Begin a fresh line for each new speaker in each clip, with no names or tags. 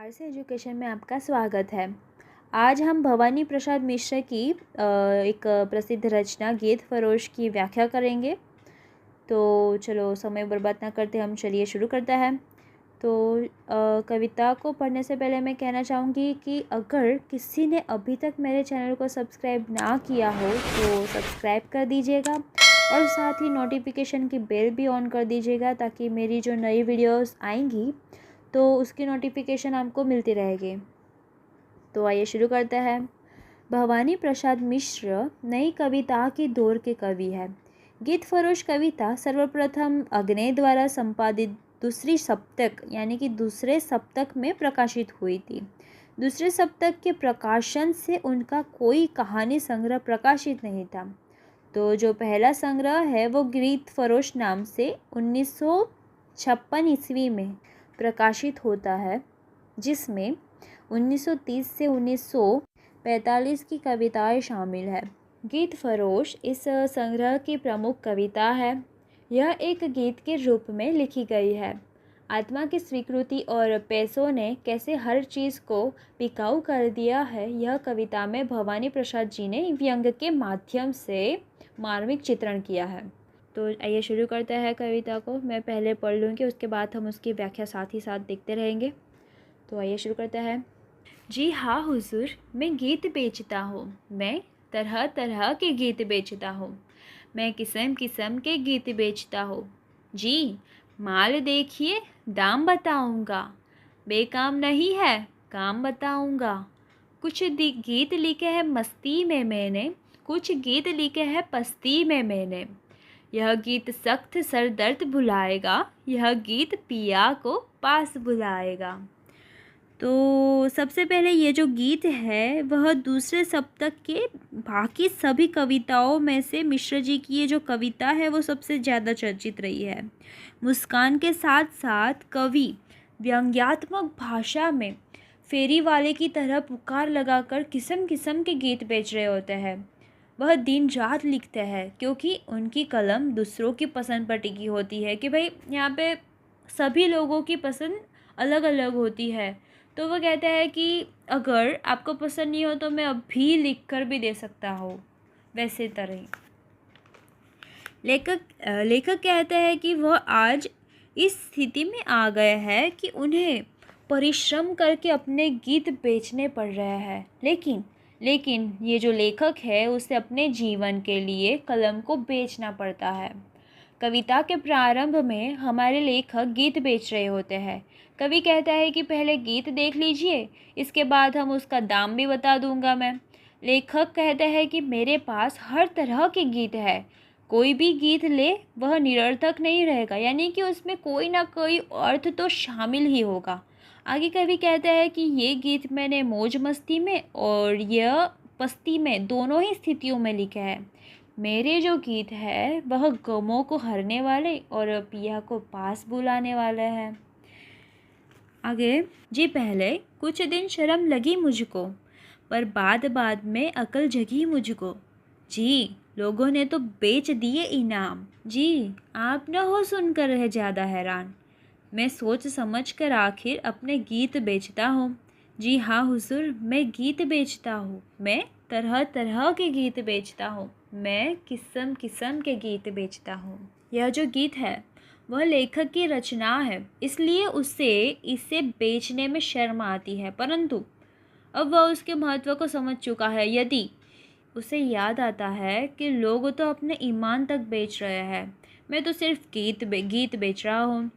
आरसे एजुकेशन में आपका स्वागत है। आज हम भवानी प्रसाद मिश्र की एक प्रसिद्ध रचना गीत फरोश की व्याख्या करेंगे। तो चलो समय बर्बाद ना करते हम चलिए शुरू करते हैं। तो कविता को पढ़ने से पहले मैं कहना चाहूँगी कि अगर किसी ने अभी तक मेरे चैनल को सब्सक्राइब ना किया हो तो सब्सक्राइब कर दीजिएगा और साथ ही नोटिफिकेशन की बेल भी ऑन कर दीजिएगा ताकि मेरी जो नई वीडियोस आएंगी तो उसकी नोटिफिकेशन आपको मिलती रहेगी। तो आइए शुरू करते हैं। भवानी प्रसाद मिश्र नई कविता की दौर के कवि है। गीत फरोश कविता सर्वप्रथम अग्ने द्वारा संपादित दूसरी सप्तक यानी कि दूसरे सप्तक में प्रकाशित हुई थी। दूसरे सप्तक के प्रकाशन से उनका कोई कहानी संग्रह प्रकाशित नहीं था। तो जो पहला संग्रह है वो गीत फरोश नाम से 1956 ईस्वी में प्रकाशित होता है, जिसमें 1930 से 1945 की कविताएं शामिल है। गीत फरोश इस संग्रह की प्रमुख कविता है। यह एक गीत के रूप में लिखी गई है। आत्मा की स्वीकृति और पैसों ने कैसे हर चीज़ को बिकाऊ कर दिया है, यह कविता में भवानी प्रसाद जी ने व्यंग्य के माध्यम से मार्मिक चित्रण किया है। तो आइए शुरू करते हैं कविता को। मैं पहले पढ़ लूँगी, उसके बाद हम उसकी व्याख्या साथ ही साथ देखते रहेंगे। तो आइए शुरू करते हैं। जी हाँ हुजूर, मैं गीत बेचता हूँ। मैं तरह तरह के गीत बेचता हूँ। मैं किस्म किस्म के गीत बेचता हूँ। जी माल देखिए, दाम बताऊँगा। बेकाम नहीं है, काम बताऊँगा। कुछ गीत लिखे हैं मस्ती में मैंने, कुछ गीत लिखे हैं पस्ती में मैंने। यह गीत सख्त सर दर्द भुलाएगा, यह गीत पिया को पास बुलाएगा। तो सबसे पहले ये जो गीत है वह दूसरे सप्तक के बाकी सभी कविताओं में से मिश्र जी की ये जो कविता है वो सबसे ज़्यादा चर्चित रही है। मुस्कान के साथ साथ कवि व्यंग्यात्मक भाषा में फेरी वाले की तरह पुकार लगाकर किस्म किस्म के गीत बेच रहे होते हैं। वह दिन रात लिखते हैं क्योंकि उनकी कलम दूसरों की पसंद पर टिकी होती है कि भाई यहाँ पे सभी लोगों की पसंद अलग अलग होती है। तो वो कहते हैं कि अगर आपको पसंद नहीं हो तो मैं अभी लिख कर भी दे सकता हूँ, वैसे तरह। लेखक कहते हैं कि वह आज इस स्थिति में आ गए हैं कि उन्हें परिश्रम करके अपने गीत बेचने पड़ रहे हैं, लेकिन ये जो लेखक है उसे अपने जीवन के लिए कलम को बेचना पड़ता है। कविता के प्रारंभ में हमारे लेखक गीत बेच रहे होते हैं। कवि कहता है कि पहले गीत देख लीजिए, इसके बाद हम उसका दाम भी बता दूंगा मैं। लेखक कहते हैं कि मेरे पास हर तरह के गीत है, कोई भी गीत ले वह निरर्थक नहीं रहेगा, यानी कि उसमें कोई ना कोई अर्थ तो शामिल ही होगा। आगे कवि कहते हैं कि ये गीत मैंने मौज मस्ती में और यह पस्ती में दोनों ही स्थितियों में लिखे हैं। मेरे जो गीत है वह गमों को हरने वाले और पिया को पास बुलाने वाले हैं। आगे जी पहले कुछ दिन शर्म लगी मुझको, पर बाद में अकल जगी मुझको। जी लोगों ने तो बेच दिए इनाम। जी आप न हो सुनकर रहे ज़्यादा हैरान। मैं सोच समझ कर आखिर अपने गीत बेचता हूँ। जी हाँ हुजूर, मैं गीत बेचता हूँ। मैं तरह तरह के गीत बेचता हूँ। मैं किस्म किस्म के गीत बेचता हूँ। यह जो गीत है वह लेखक की रचना है, इसलिए उसे इसे बेचने में शर्म आती है, परंतु अब वह उसके महत्व को समझ चुका है। यदि उसे याद आता है कि लोग तो अपने ईमान तक बेच रहे हैं, मैं तो सिर्फ गीत बेच रहा हूँ।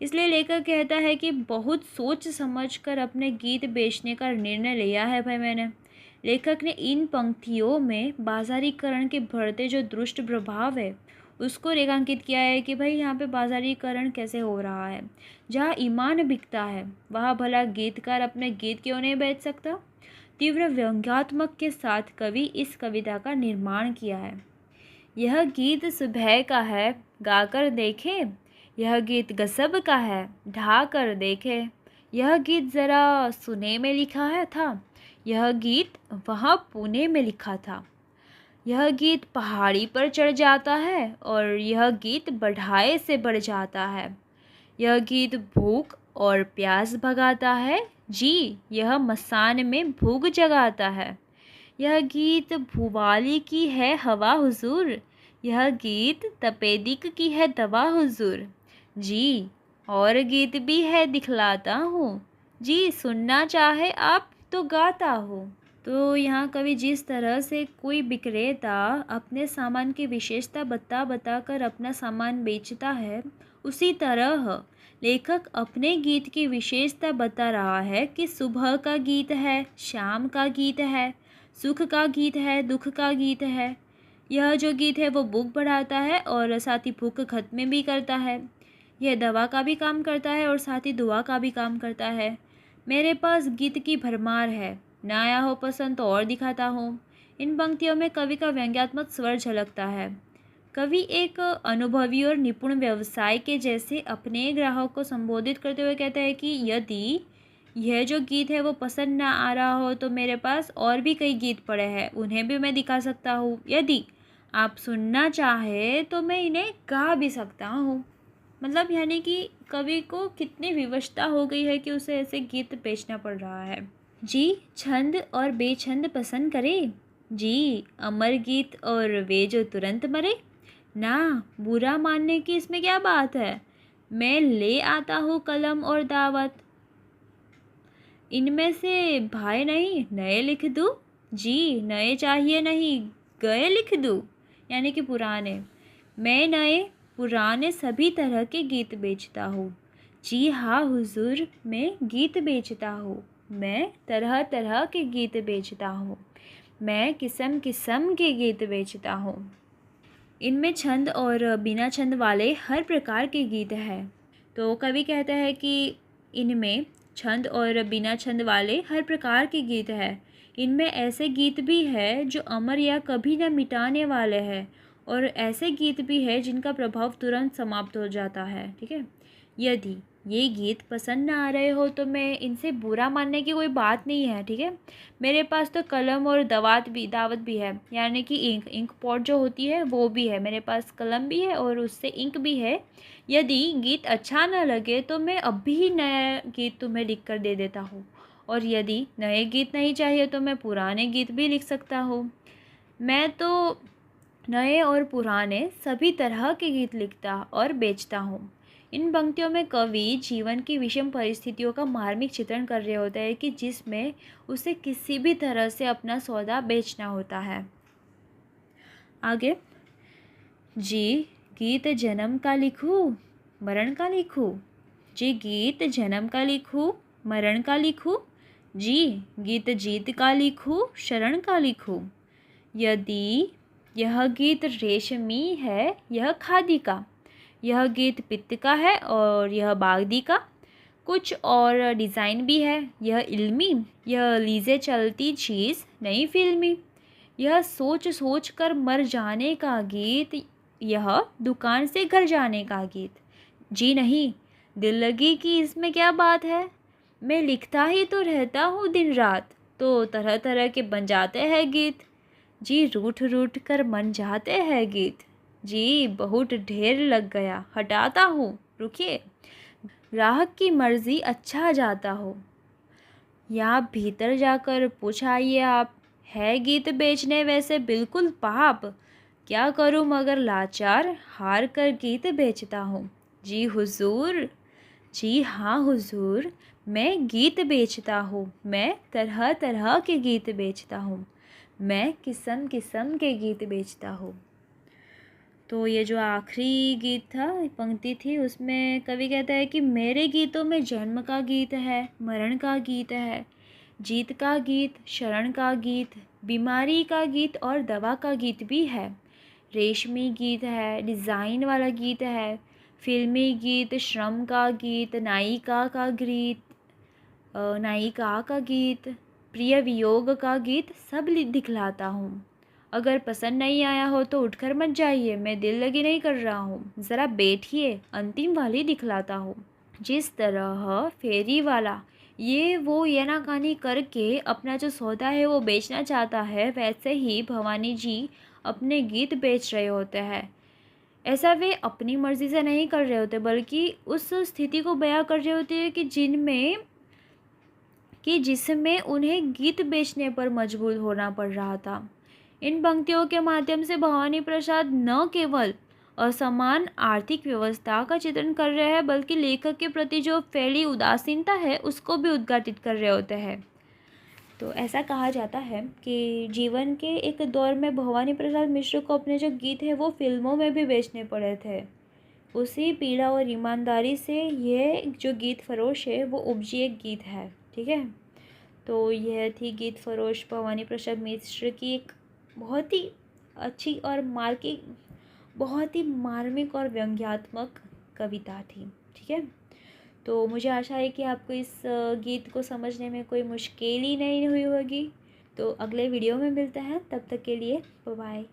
इसलिए लेखक कहता है कि बहुत सोच समझ कर अपने गीत बेचने का निर्णय लिया है भाई मैंने। लेखक ने इन पंक्तियों में बाजारीकरण के बढ़ते जो दुष्ट प्रभाव है उसको रेखांकित किया है कि भाई यहाँ पे बाजारीकरण कैसे हो रहा है। जहाँ ईमान बिकता है वहाँ भला गीतकार अपने गीत क्यों नहीं बेच सकता। तीव्र व्यंग्यात्मक के साथ कवि इस कविता का निर्माण किया है। यह गीत सुबह का है, गाकर देखे। यह गीत गजब का है, ढा कर देखे। यह गीत ज़रा सुने में लिखा है था, यह गीत वहाँ पुणे में लिखा था। यह गीत पहाड़ी पर चढ़ जाता है और यह गीत बढ़ाए से बढ़ जाता है। यह गीत भूख और प्यास भगाता है, जी, यह मसान में भूख जगाता है। यह गीत भुवाली की है हवा हुजूर, यह गीत तपेदिक की है दवा हुजूर। जी, और गीत भी है दिखलाता हूँ। जी, सुनना चाहे आप तो गाता हूँ। तो यहाँ कवि जिस तरह से कोई विक्रेता अपने सामान की विशेषता बता बता कर अपना सामान बेचता है, उसी तरह लेखक अपने गीत की विशेषता बता रहा है कि सुबह का गीत है, शाम का गीत है, सुख का गीत है, दुख का गीत है। यह जो गीत है वो भूख बढ़ाता है और साथ ही भूख खत्म भी करता है। यह दवा का भी काम करता है और साथ ही दुआ का भी काम करता है। मेरे पास गीत की भरमार है, ना आया हो पसंद तो और दिखाता हूँ। इन पंक्तियों में कवि का व्यंग्यात्मक स्वर झलकता है। कवि एक अनुभवी और निपुण व्यवसाय के जैसे अपने ग्राहक को संबोधित करते हुए कहता है कि यदि यह जो गीत है वो पसंद ना आ रहा हो तो मेरे पास और भी कई गीत पड़े हैं, उन्हें भी मैं दिखा सकता हूँ। यदि आप सुनना चाहे तो मैं इन्हें गा भी सकता हूँ। मतलब यानी कि कवि को कितनी विवशता हो गई है कि उसे ऐसे गीत बेचना पड़ रहा है। जी, छंद और बेछंद पसंद करे, जी अमर गीत और वे जो तुरंत मरे, ना बुरा मानने की इसमें क्या बात है, मैं ले आता हूँ कलम और दावत। इनमें से भाई नहीं नए लिख दूँ, जी नए चाहिए नहीं गए लिख दूँ, यानी कि पुराने। मैं नए पुराने सभी तरह के गीत बेचता हूँ। जी हाँ हुजूर, मैं गीत बेचता हूँ। मैं तरह तरह के गीत बेचता हूँ। मैं किस्म किस्म के गीत बेचता हूँ। इनमें छंद और बिना छंद वाले हर प्रकार के गीत हैं। तो कवि कहता है कि इनमें छंद और बिना छंद वाले हर प्रकार के गीत हैं। इनमें ऐसे गीत भी हैं जो अमर या कभी न मिटाने वाले हैं, और ऐसे गीत भी हैं जिनका प्रभाव तुरंत समाप्त हो जाता है। ठीक है, यदि ये गीत पसंद ना आ रहे हो तो मैं इनसे बुरा मानने की कोई बात नहीं है। ठीक है, मेरे पास तो कलम और दावत भी है, यानी कि इंक पॉट जो होती है वो भी है। मेरे पास कलम भी है और उससे इंक भी है। यदि गीत अच्छा ना लगे तो मैं अभी नया गीत तुम्हें लिख कर दे देता हूँ, और यदि नए गीत नहीं चाहिए तो मैं पुराने गीत भी लिख सकता हूँ। मैं तो नए और पुराने सभी तरह के गीत लिखता और बेचता हूँ। इन पंक्तियों में कवि जीवन की विषम परिस्थितियों का मार्मिक चित्रण कर रहे होता है कि जिसमें उसे किसी भी तरह से अपना सौदा बेचना होता है। आगे, जी गीत जन्म का लिखूं मरण का लिखूं, जी गीत जन्म का लिखूं मरण का लिखूं, जी गीत जीत का लिखूं शरण का लिखूं। यदि यह गीत रेशमी है यह खादी का, यह गीत पित्त का है और यह बागदी का। कुछ और डिज़ाइन भी है, यह इल्मी, यह लीजे चलती चीज़ नहीं फिल्मी। यह सोच सोच कर मर जाने का गीत, यह दुकान से घर जाने का गीत। जी नहीं, दिल लगी कि इसमें क्या बात है, मैं लिखता ही तो रहता हूँ दिन रात, तो तरह तरह के बन जाते हैं गीत। जी रूठ रूठ कर मन जाते हैं गीत, जी बहुत ढेर लग गया हटाता हूँ रुकिए, ग्राहक की मर्जी अच्छा जाता हो। या भीतर जाकर पूछ आइए आप, है गीत बेचने वैसे बिल्कुल पाप, क्या करूँ मगर लाचार हार कर गीत बेचता हूँ। जी हुजूर, जी हाँ हुजूर, मैं गीत बेचता हूँ, मैं तरह तरह के गीत बेचता हूँ, मैं किस्म किस्म के गीत बेचता हूँ। तो ये जो आखिरी गीत था, पंक्ति थी, उसमें कवि कहता है कि मेरे गीतों में जन्म का गीत है, मरण का गीत है, जीत का गीत, शरण का गीत, बीमारी का गीत और दवा का गीत भी है। रेशमी गीत है, डिज़ाइन वाला गीत है, फिल्मी गीत, श्रम का गीत, नायिका का गीत, नायिका का गीत, प्रिय वियोग का गीत सब दिखलाता हूँ। अगर पसंद नहीं आया हो तो उठकर मत जाइए, मैं दिल लगी नहीं कर रहा हूँ, ज़रा बैठिए, अंतिम वाली दिखलाता हूँ। जिस तरह फेरी वाला ये ना कहानी करके अपना जो सौदा है वो बेचना चाहता है, वैसे ही भवानी जी अपने गीत बेच रहे होते हैं। ऐसा वे अपनी मर्ज़ी से नहीं कर रहे होते, बल्कि उस स्थिति को बयां कर रहे होते हैं कि जिनमें कि जिसमें उन्हें गीत बेचने पर मजबूर होना पड़ रहा था। इन पंक्तियों के माध्यम से भवानी प्रसाद न केवल असमान आर्थिक व्यवस्था का चित्रण कर रहे हैं, बल्कि लेखक के प्रति जो फैली उदासीनता है उसको भी उद्घाटित कर रहे होते हैं। तो ऐसा कहा जाता है कि जीवन के एक दौर में भवानी प्रसाद मिश्र को अपने जो गीत है वो फिल्मों में भी बेचने पड़े थे। उसी पीड़ा और ईमानदारी से यह जो गीत फरोश है वो उपजी एक गीत है। ठीक है, तो यह थी गीत फरोश भवानी प्रसाद मिश्र की एक बहुत ही अच्छी और बहुत ही मार्मिक और व्यंग्यात्मक कविता थी। ठीक है, तो मुझे आशा है कि आपको इस गीत को समझने में कोई मुश्किल ही नहीं हुई होगी। तो अगले वीडियो में मिलते हैं, तब तक के लिए बाय बाय।